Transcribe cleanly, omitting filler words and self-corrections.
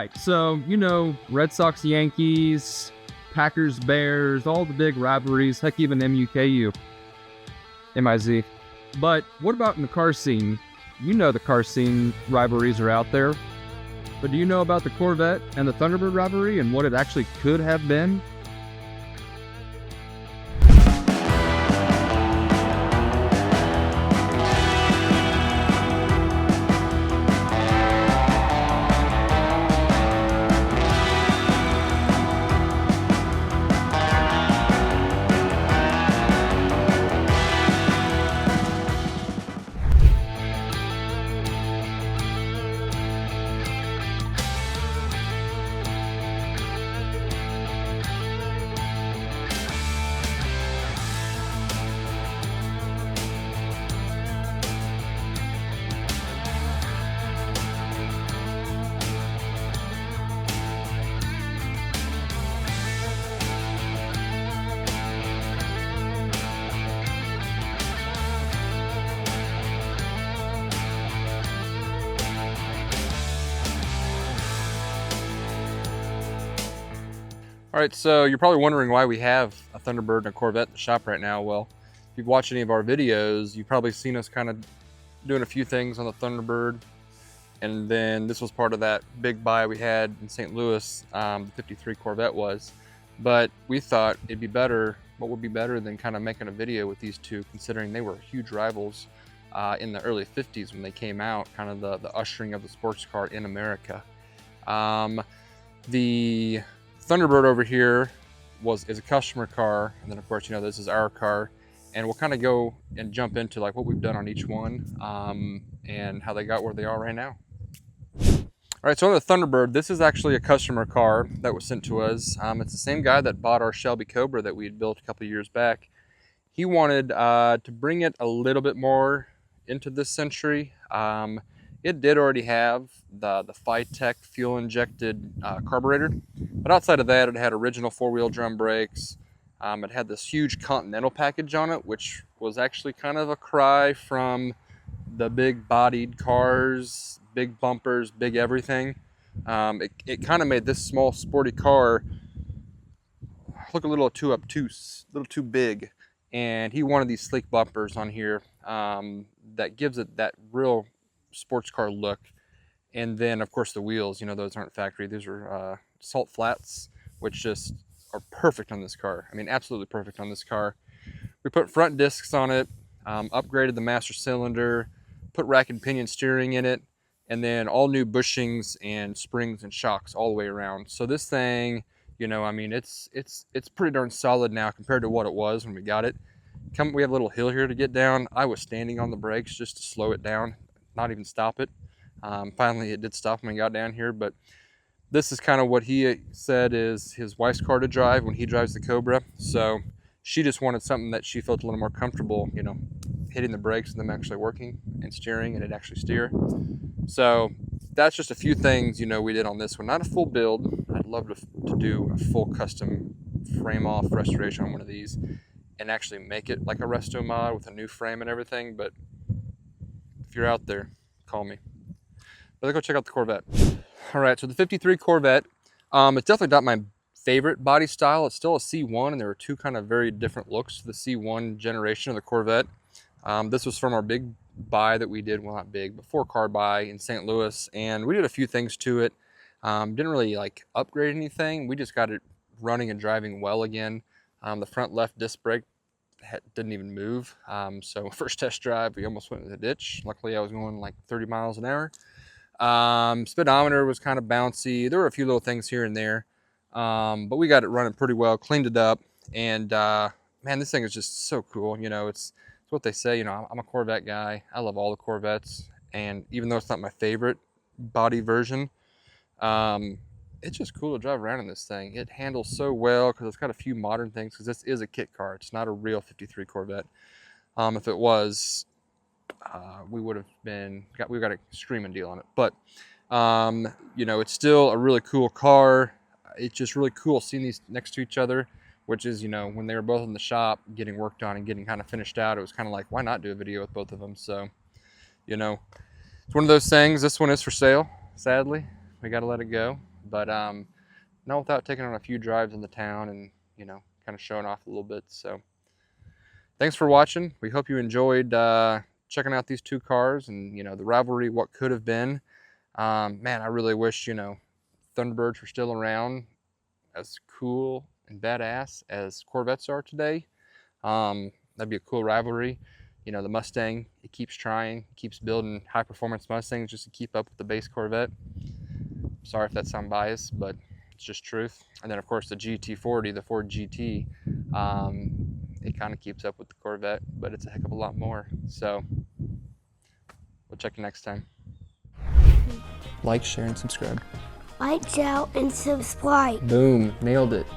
right, so, you know, Red Sox, Yankees, Packers, Bears, all the big rivalries, heck, even MUKU, MIZ. But what about in the car scene? You know the car scene rivalries are out there. But do you know about the Corvette and the Thunderbird rivalry and what it actually could have been? All right, so you're probably wondering why we have a Thunderbird and a Corvette in the shop right now. Well, if you've watched any of our videos, you've probably seen us kind of doing a few things on the Thunderbird. And then this was part of that big buy we had in St. Louis, the 53 Corvette was. But we thought it'd be better, what would be better than kind of making a video with these two, considering they were huge rivals in the early 50s when they came out, kind of the ushering of the sports car in America. The Thunderbird over here is a customer car, and then of course, you know, this is our car, and we'll kind of go and jump into like what we've done on each one and how they got where they are right now. All right, so on the Thunderbird, this is actually a customer car that was sent to us. It's the same guy that bought our Shelby Cobra that we had built a couple years back. He wanted to bring it a little bit more into this century. It did already have the Phytech fuel-injected carburetor, but outside of that, it had original four-wheel drum brakes. It had this huge Continental package on it, which was actually kind of a cry from the big-bodied cars, big bumpers, big everything. It kind of made this small, sporty car look a little too obtuse, a little too big, and he wanted these sleek bumpers on here that gives it that real sports car look. And then of course the wheels, you know, those aren't factory. These are salt flats, which just are perfect on this car. I mean, absolutely perfect on this car. We put front discs on it, upgraded the master cylinder, put rack and pinion steering in it, and then all new bushings and springs and shocks all the way around. So this thing, you know, I mean, it's pretty darn solid now compared to what it was when we got it. We have a little hill here to get down. I was standing on the brakes just to slow it down, not even stop it. Finally, it did stop when we got down here, but this is kind of what he said is his wife's car to drive when he drives the Cobra. So she just wanted something that she felt a little more comfortable, you know, hitting the brakes and them actually working and steering, and it actually steer. So that's just a few things, you know, we did on this one. Not a full build. I'd love to do a full custom frame off restoration on one of these and actually make it like a resto mod with a new frame and everything. But if you're out there, call me. But let's go check out the Corvette. All right, so the 53 Corvette, it's definitely not my favorite body style. It's still a C1, and there were two kind of very different looks to the C1 generation of the Corvette. This was from our big buy that we did, well, not big, but 4-car buy in St. Louis, and we did a few things to it. Didn't really like upgrade anything. We just got it running and driving well again. The front left disc brake didn't even move. So first test drive, we almost went in the ditch. Luckily, I was going like 30 miles an hour. Speedometer was kind of bouncy. There were a few little things here and there, but we got it running pretty well, cleaned it up, and man, this thing is just so cool. You know, it's what they say. You know, I'm a Corvette guy. I love all the Corvettes, and even though it's not my favorite body version, it's just cool to drive around in this thing. It handles so well because it's got a few modern things, because this is a kit car. It's not a real 53 Corvette. If it was, we got a screaming deal on it. But you know, it's still a really cool car. It's just really cool seeing these next to each other, which is, you know, when they were both in the shop getting worked on and getting kind of finished out, it was kind of like, why not do a video with both of them? So, you know, it's one of those things. This one is for sale, sadly. We got to let it go. but not without taking on a few drives in the town and, you know, kind of showing off a little bit. So thanks for watching. We hope you enjoyed checking out these two cars and, you know, the rivalry, what could have been. Man, I really wish, you know, Thunderbirds were still around, as cool and badass as Corvettes are today. That'd be a cool rivalry. You know, the Mustang, it keeps trying, keeps building high performance Mustangs just to keep up with the base Corvette. Sorry if that sounds biased, but it's just truth. And then of course the GT40, the Ford GT, it kind of keeps up with the Corvette, but it's a heck of a lot more. So we'll check you next time. Like, share, and subscribe. Like, share, and subscribe. Boom, nailed it.